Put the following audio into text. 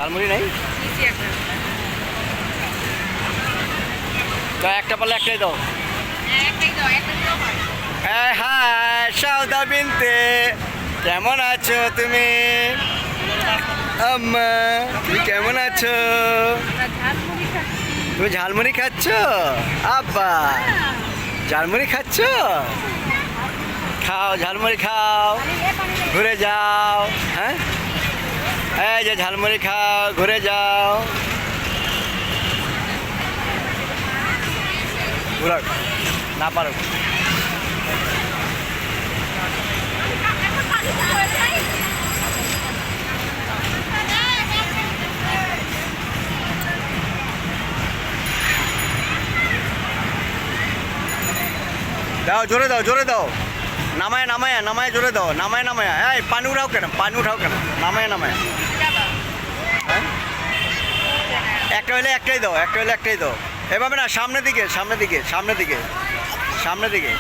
ঝালমুড়ি নেই তো একটা পারলে একটাই দাও। হ্যাঁ সাউদা বিনতে কেমন আছো তুমি? আম্মা তুমি কেমন আছো? তুমি ঝালমুড়ি খাচ্ছ? আব্বা ঝালমুড়ি খাচ্ছ? খাও ঝালমুড়ি খাও, ঘুরে যাও। হ্যাঁ এই যে ঝালমুড়ি খাও, ঘুরে যাও। ঘুরাও না পারো। দাও জোরে দাও, জোরে দাও। নামায় নামায় নামায় জোরে দাও, নামায় নামায়। এই পানি উঠাও কেন, পানি উঠাও কেন? নামায় নামায়। হ্যাঁ একটা হলে একটাই দাও, একটা হলে একটাই দাও। এভাবে না, সামনের দিকে, সামনের দিকে, সামনের দিকে, সামনের দিকে।